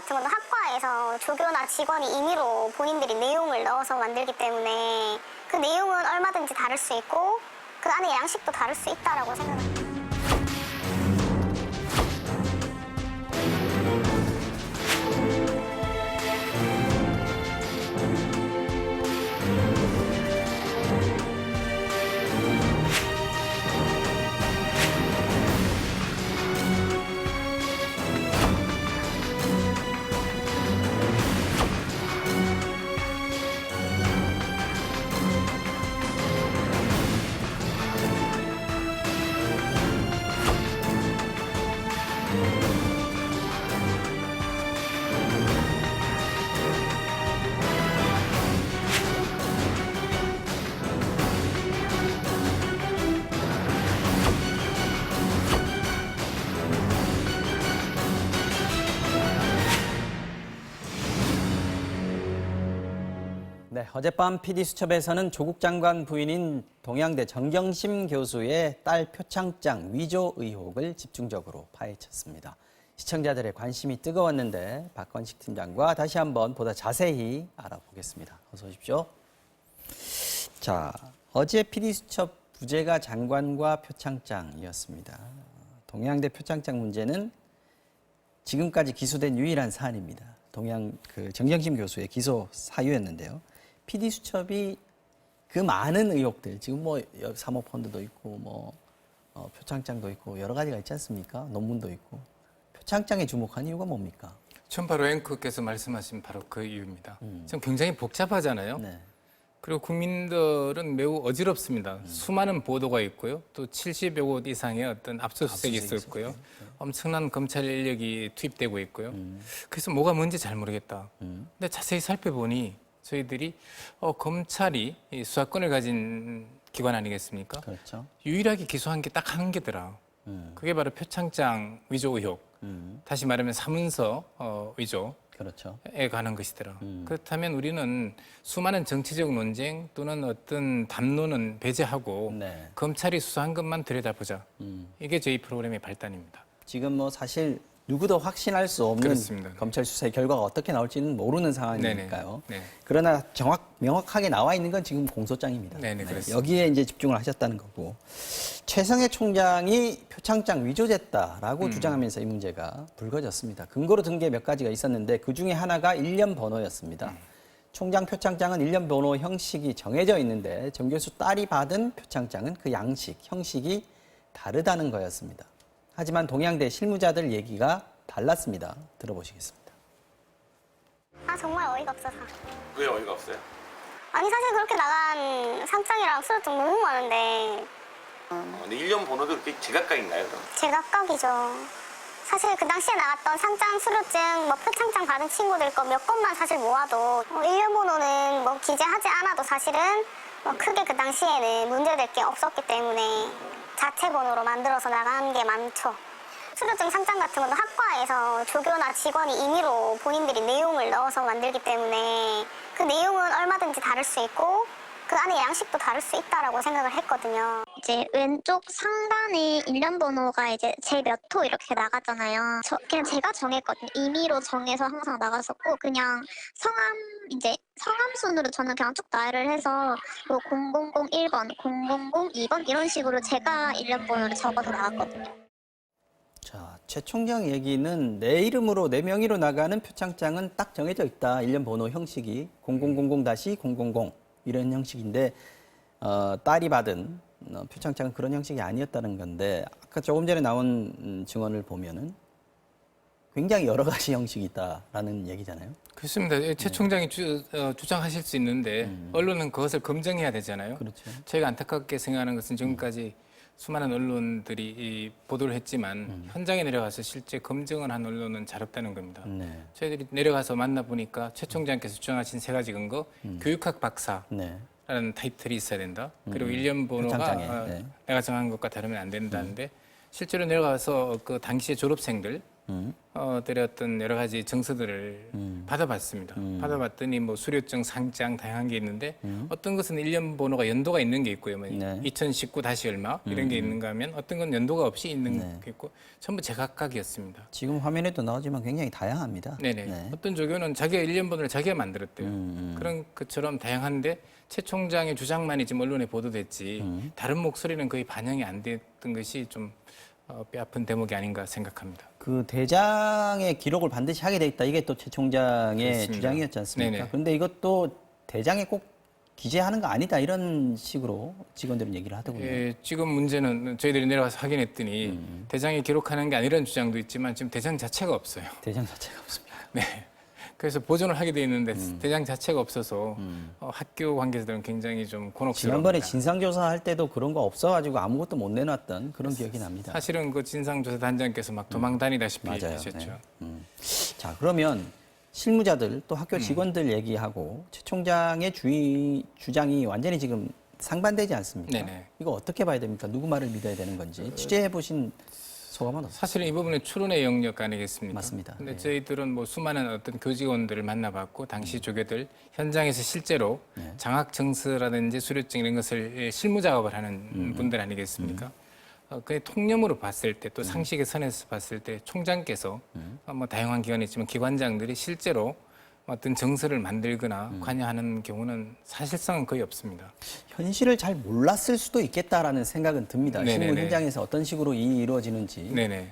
같은 것도 학과에서 조교나 직원이 임의로 본인들이 내용을 넣어서 만들기 때문에 그 내용은 얼마든지 다를 수 있고 그 안에 양식도 다를 수 있다라고 생각합니다. 네, 어젯밤 PD수첩에서는 조국 장관 부인인 동양대 정경심 교수의 딸 표창장 위조 의혹을 집중적으로 파헤쳤습니다. 시청자들의 관심이 뜨거웠는데 박건식 팀장과 다시 한번 보다 자세히 알아보겠습니다. 어서 오십시오. 자, 어제 PD수첩 부제가 장관과 표창장이었습니다. 동양대 표창장 문제는 지금까지 기소된 유일한 사안입니다. 정경심 교수의 기소 사유였는데요. PD수첩이 그 많은 의혹들, 지금 뭐 사모펀드도 있고 표창장도 있고 여러 가지가 있지 않습니까? 논문도 있고. 표창장에 주목한 이유가 뭡니까? 전 바로 앵커께서 말씀하신 바로 그 이유입니다. 지금 굉장히 복잡하잖아요. 네. 그리고 국민들은 매우 어지럽습니다. 수많은 보도가 있고요. 또 70여 곳 이상의 어떤 압수수색이 있었고요. 엄청난 검찰 인력이 투입되고 있고요. 그래서 뭐가 뭔지 잘 모르겠다. 근데 자세히 살펴보니 저희들이 검찰이 이 수사권을 가진 기관 아니겠습니까? 그렇죠. 유일하게 기소한 게 딱 한 개더라. 그게 바로 표창장 위조 의혹. 다시 말하면 사문서 위조. 그렇죠. 에 관한 것이더라. 그렇다면 우리는 수많은 정치적 논쟁 또는 어떤 담론은 배제하고 네. 검찰이 수사한 것만 들여다보자. 이게 저희 프로그램의 발단입니다. 지금 뭐 사실 누구도 확신할 수 없는 그렇습니다. 검찰 수사의 결과가 어떻게 나올지는 모르는 상황이니까요. 네네. 네. 그러나 명확하게 나와 있는 건 지금 공소장입니다. 네네, 그렇습니다. 여기에 이제 집중을 하셨다는 거고. 최성해 총장이 표창장 위조됐다라고 주장하면서 이 문제가 불거졌습니다. 근거로 든 게 몇 가지가 있었는데 그 중에 하나가 일련 번호였습니다. 총장 표창장은 일련 번호 형식이 정해져 있는데 정 교수 딸이 받은 표창장은 그 양식, 형식이 다르다는 거였습니다. 하지만 동양대 실무자들 얘기가 달랐습니다. 들어보시겠습니다. 정말 어이가 없어서. 왜 어이가 없어요? 아니 사실 그렇게 나간 상장이랑 수료증 너무 많은데 근데 1년 번호도 그렇게 제각각인가요, 그럼? 제각각이죠. 사실 그 당시에 나갔던 상장, 수료증, 표창장 받은 친구들 거 몇 건만 사실 모아도 1년 번호는 기재하지 않아도 사실은 크게 그 당시에는 문제될 게 없었기 때문에 자체 번호로 만들어서 나간 게 많죠. 수료증 상장 같은 것도 학과에서 조교나 직원이 임의로 본인들이 내용을 넣어서 만들기 때문에 그 내용은 얼마든지 다를 수 있고 그 안에 양식도 다를 수 있다라고 생각을 했거든요. 이제 왼쪽 상단에 일련 번호가 이제 제 몇 호 이렇게 나갔잖아요. 그냥 제가 정했거든요. 임의로 정해서 항상 나갔었고 그냥 성함 순으로 저는 그냥 쭉 나열을 해서 0001번, 0002번 이런 식으로 제가 일련 번호를 적어서 나갔거든요. 자, 최 총장 얘기는 내 이름으로 내 명의로 나가는 표창장은 딱 정해져 있다. 일련 번호 형식이 0000-000 이런 형식인데 딸이 받은 표창장은 그런 형식이 아니었다는 건데 아까 조금 전에 나온 증언을 보면은 굉장히 여러 가지 형식이 있다라는 얘기잖아요. 그렇습니다. 최 총장이 주장하실 수 있는데 언론은 그것을 검증해야 되잖아요. 그렇죠. 저희가 안타깝게 생각하는 것은 지금까지 수많은 언론들이 이 보도를 했지만 현장에 내려가서 실제 검증을 한 언론은 잘 없다는 겁니다. 네. 저희들이 내려가서 만나보니까 최 총장께서 주장하신 세 가지 근거, 교육학 박사라는 네. 타이틀이 있어야 된다. 그리고 일련 번호가 표창장에, 네. 내가 정한 것과 다르면 안 된다는데 실제로 내려가서 그 당시의 졸업생들 들의 어떤 여러 가지 정서들을 받아봤습니다. 받아봤더니 뭐 수료증, 상장 다양한 게 있는데 어떤 것은 1년 번호가 연도가 있는 게 있고요. 뭐 네. 2019 다시 얼마 이런 게 있는가 하면 어떤 건 연도가 없이 있는 게 있고 전부 제각각이었습니다. 지금 화면에도 나오지만 굉장히 다양합니다. 네네. 네. 어떤 조교는 자기가 1년 번호를 자기가 만들었대요. 그런 것처럼 다양한데 최 총장의 주장만이 지금 언론에 보도됐지 다른 목소리는 거의 반영이 안 됐던 것이 좀 뼈아픈 대목이 아닌가 생각합니다. 그 대장의 기록을 반드시 하게 돼 있다. 이게 또 최 총장의 그렇습니다. 주장이었지 않습니까? 네네. 그런데 이것도 대장에 꼭 기재하는 거 아니다. 이런 식으로 직원들은 얘기를 하더군요. 예, 지금 문제는 저희들이 내려가서 확인했더니 대장이 기록하는 게 아니라는 주장도 있지만 지금 대장 자체가 없어요. 대장 자체가 없습니다. 네. 그래서 보존을 하게 돼 있는데 대장 자체가 없어서 학교 관계자들은 굉장히 좀 곤혹스럽습니다. 지난번에 진상조사 할 때도 그런 거 없어가지고 아무것도 못 내놨던 그런 기억이 납니다. 사실은 그 진상조사 단장께서 막 도망 다니다시피 맞아요. 하셨죠. 네. 자, 그러면 실무자들 또 학교 직원들 얘기하고 최 총장의 주장이 완전히 지금 상반되지 않습니까? 네네. 이거 어떻게 봐야 됩니까? 누구 말을 믿어야 되는 건지 취재해 보신 소감은 어떠세요? 사실은 이 부분은 추론의 영역 아니겠습니까? 맞습니다. 근데 네. 저희들은 뭐 수많은 어떤 교직원들을 만나봤고 당시 조교들 현장에서 실제로 장학 증서라든지 수료증 이런 것을 실무 작업을 하는 분들 아니겠습니까? 그 통념으로 봤을 때 또 상식의 선에서 봤을 때 총장께서 뭐 다양한 기관이 있지만 기관장들이 실제로 어떤 정서를 만들거나 관여하는 경우는 사실상은 거의 없습니다. 현실을 잘 몰랐을 수도 있겠다라는 생각은 듭니다. 네네네. 실무 현장에서 어떤 식으로 일이 이루어지는지 네네.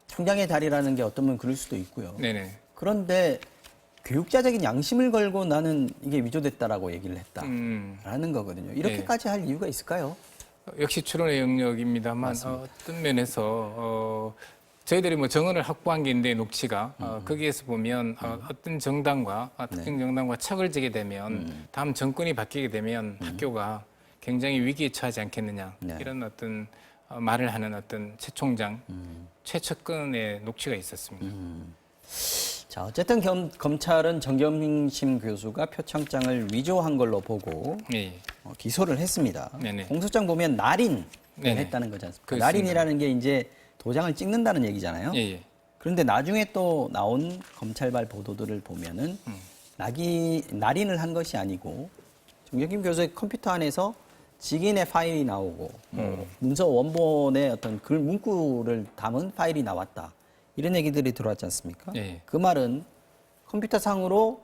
총장의 자리라는 게 어떤 분 그럴 수도 있고요. 네네. 그런데 교육자적인 양심을 걸고 나는 이게 위조됐다라고 얘기를 했다라는 거거든요. 이렇게까지 할 이유가 있을까요? 역시 추론의 영역입니다만 어떤 면에서 저희들이 뭐 정언을 확보한 게 있는데 녹취가 거기에서 보면 어떤 정당과 특정 정당과 척을 지게 되면 다음 정권이 바뀌게 되면 학교가 굉장히 위기에 처하지 않겠느냐 네. 이런 어떤 말을 하는 어떤 최 총장 최측근의 녹취가 있었습니다. 자, 어쨌든 검찰은 정경심 교수가 표창장을 위조한 걸로 보고 예. 기소를 했습니다. 네네. 공소장 보면 날인을 네네. 했다는 거지 않습니까? 그렇습니다. 날인이라는 게 이제 도장을 찍는다는 얘기잖아요. 예, 예. 그런데 나중에 또 나온 검찰발 보도들을 보면은 날인을 한 것이 아니고 정경심 교수의 컴퓨터 안에서 직인의 파일이 나오고 문서 원본의 어떤 글 문구를 담은 파일이 나왔다. 이런 얘기들이 들어왔지 않습니까? 예. 그 말은 컴퓨터상으로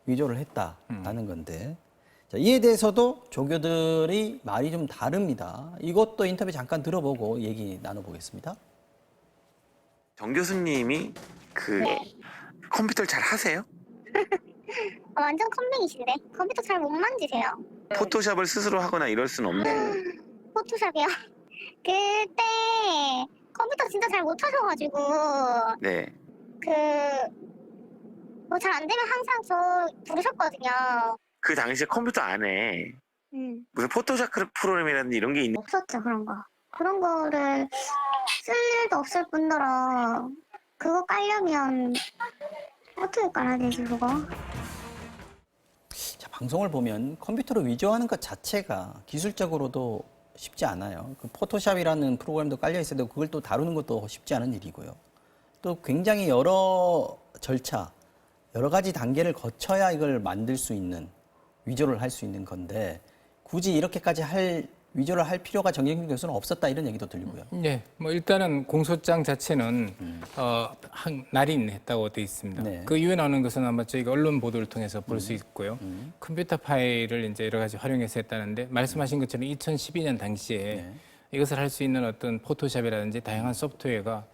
위조를 했다라는 건데 자, 이에 대해서도 조교들이 말이 좀 다릅니다. 이것도 인터뷰 잠깐 들어보고 얘기 나눠보겠습니다. 정 교수님이 그 컴퓨터를 잘 하세요? 완전 컴맹이신데 컴퓨터 잘 못 만지세요. 포토샵을 스스로 하거나 이럴 순 없나요? 포토샵이요. 그때 컴퓨터 진짜 잘 못하셔가지고 네. 뭐 잘 안 되면 항상 저 부르셨거든요. 그 당시에 컴퓨터 안에 무슨 포토샵 프로그램이라든지 이런 게 있는 없었죠 그런 거. 그런 거를 쓸 일도 없을 뿐더러 그거 깔려면 어떻게 깔아야 되지 그거? 자, 방송을 보면 컴퓨터로 위조하는 것 자체가 기술적으로도 쉽지 않아요. 그 포토샵이라는 프로그램도 깔려 있어도 그걸 또 다루는 것도 쉽지 않은 일이고요. 또 굉장히 여러 절차, 여러 가지 단계를 거쳐야 이걸 만들 수 있는 위조를 할 수 있는 건데 굳이 이렇게까지 위조를 할 필요가 정경심 교수는 없었다 이런 얘기도 들리고요. 네, 뭐 일단은 공소장 자체는 날인했다고 되어 있습니다. 네. 그 이후에 나오는 것은 아마 저희가 언론 보도를 통해서 볼 수 있고요. 컴퓨터 파일을 이제 여러 가지 활용해서 했다는데 말씀하신 것처럼 2012년 당시에 이것을 할 수 있는 어떤 포토샵이라든지 다양한 소프트웨어가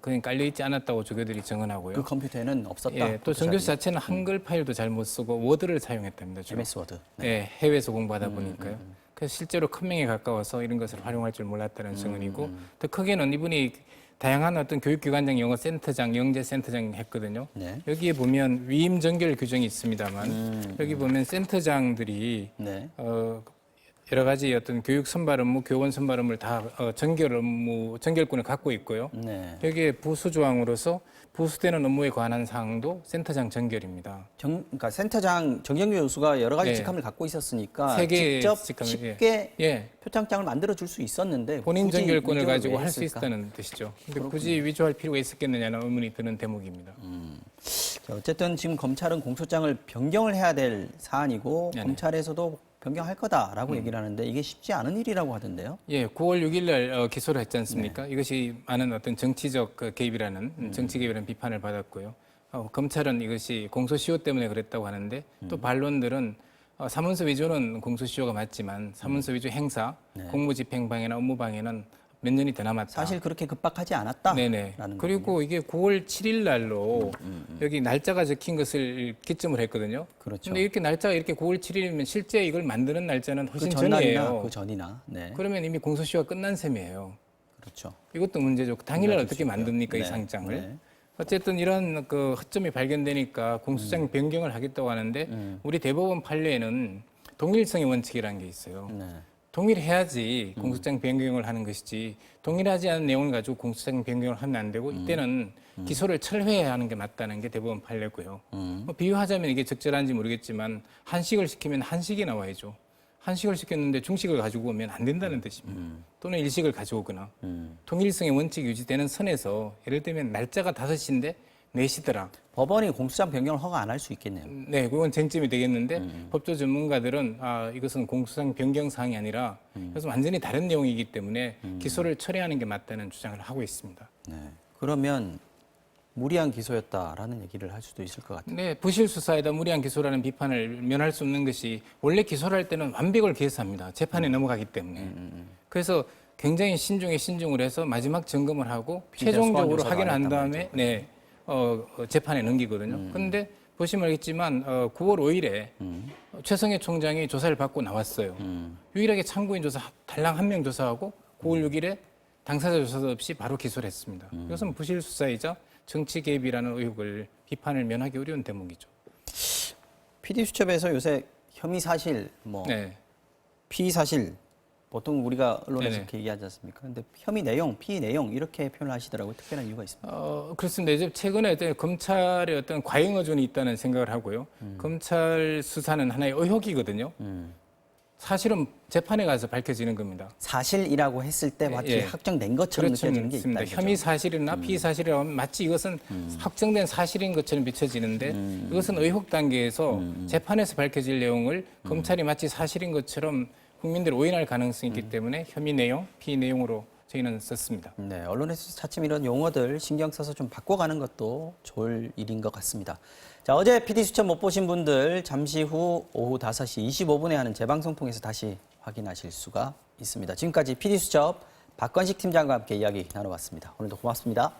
그냥 깔려 있지 않았다고 조교들이 증언하고요. 그 컴퓨터에는 없었다. 예, 또 정 교수 자체는 한글 파일도 잘 못 쓰고 워드를 사용했답니다. 주로. MS 워드. 예, 해외에서 공부하다 보니까요. 그래서 실제로 컴맹에 가까워서 이런 것을 활용할 줄 몰랐다는 증언이고 더 크게는 이분이 다양한 어떤 교육기관장 영어센터장, 영재센터장 했거든요. 네. 여기에 보면 위임 전결 규정이 있습니다만 여기 보면 센터장들이 네. 여러 가지 어떤 교육 선발 업무, 교원 선발 업무를 다 전결권을 갖고 있고요. 네. 여기에 부수 조항으로서 부수되는 업무에 관한 사항도 센터장 전결입니다. 그러니까 센터장 정경규 교수가 여러 가지 네. 직함을 갖고 있었으니까 세 개의 직접 직함을, 쉽게 예. 표창장을 만들어 줄 수 있었는데 본인 굳이 전결권을 위조를 가지고 왜 할 수 했을까? 있다는 뜻이죠. 근데 굳이 위조할 필요가 있었겠느냐는 의문이 드는 대목입니다. 자, 어쨌든 지금 검찰은 공소장을 변경을 해야 될 사안이고 네네. 검찰에서도 변경할 거다라고 얘기를 하는데 이게 쉽지 않은 일이라고 하던데요. 예, 9월 6일 날 기소를 했지 않습니까? 이것이 많은 어떤 정치적 개입이라는 정치 개입이라는 비판을 받았고요. 검찰은 이것이 공소시효 때문에 그랬다고 하는데 또 반론들은 사문서 위조는 공소시효가 맞지만 사문서 위조 행사, 공무집행방해나 업무방해는 몇 년이 더 남았다. 사실 그렇게 급박하지 않았다. 네네. 라는 그리고 이게 9월 7일 날로 여기 날짜가 적힌 것을 기점을 했거든요. 그렇죠. 근데 이렇게 날짜가 이렇게 9월 7일이면 실제 이걸 만드는 날짜는 그 훨씬 전날이나 전이에요. 그 전이나. 네. 그러면 이미 공소시효가 끝난 셈이에요. 그렇죠. 이것도 문제죠. 당일날 문제될 어떻게 수 있고요. 만듭니까 이 네. 상장을? 네. 어쨌든 이런 그 허점이 발견되니까 공소장 변경을 하겠다고 하는데 우리 대법원 판례에는 동일성의 원칙이라는 게 있어요. 네. 동일해야지 공소장 변경을 하는 것이지 동일하지 않은 내용을 가지고 공소장 변경을 하면 안 되고 이때는 기소를 철회해야 하는 게 맞다는 게 대법원 판례고요. 뭐 비유하자면 이게 적절한지 모르겠지만 한식을 시키면 한식이 나와야죠. 한식을 시켰는데 중식을 가지고 오면 안 된다는 뜻입니다. 또는 일식을 가져오거나 통일성의 원칙이 유지되는 선에서 예를 들면 날짜가 5시인데 4시더라. 법원이 공소장 변경을 허가 안 할 수 있겠네요. 네, 그건 쟁점이 되겠는데 법조 전문가들은 이것은 공소장 변경 사항이 아니라 이것은 완전히 다른 내용이기 때문에 기소를 철회하는 게 맞다는 주장을 하고 있습니다. 네. 그러면 무리한 기소였다라는 얘기를 할 수도 있을 것 같아요. 네, 부실 수사에다 무리한 기소라는 비판을 면할 수 없는 것이 원래 기소를 할 때는 완벽을 기해서합니다. 재판에 넘어가기 때문에. 그래서 굉장히 신중을 해서 마지막 점검을 하고 최종적으로 소환조사도 확인을 안 한 했단 다음에 네, 재판에 넘기거든요. 그런데 보시면 알겠지만 9월 5일에 최성해 총장이 조사를 받고 나왔어요. 유일하게 참고인 조사 달랑 한 명 조사하고 9월 6일에 당사자 조사도 없이 바로 기소를 했습니다. 이것은 부실 수사이자 정치 개입이라는 의혹을 비판을 면하기 어려운 대목이죠. PD수첩에서 요새 혐의 사실, 네. 피의 사실 보통 우리가 언론에서 네네. 이렇게 얘기하지 않습니까? 근데 혐의 내용, 피의 내용 이렇게 표현을 하시더라고요. 특별한 이유가 있습니다. 그렇습니다. 이제 최근에 어떤 검찰의 어떤 과잉 의존이 있다는 생각을 하고요. 검찰 수사는 하나의 의혹이거든요. 사실은 재판에 가서 밝혀지는 겁니다. 사실이라고 했을 때 마치 예. 확정된 것처럼 느껴지는 게 있다. 그렇습니다. 이거죠. 혐의 사실이나 피의 사실이라고 하면 마치 이것은 확정된 사실인 것처럼 비춰지는데 이것은 의혹 단계에서 재판에서 밝혀질 내용을 검찰이 마치 사실인 것처럼 국민들이 오인할 가능성이 있기 때문에 혐의 내용, 피의 내용으로 저희는 썼습니다. 네, 언론에서 차츰 이런 용어들 신경 써서 좀 바꿔가는 것도 좋을 일인 것 같습니다. 자, 어제 PD수첩 못 보신 분들 잠시 후 오후 5시 25분에 하는 재방송 통해서 다시 확인하실 수가 있습니다. 지금까지 PD수첩 박건식 팀장과 함께 이야기 나눠봤습니다. 오늘도 고맙습니다.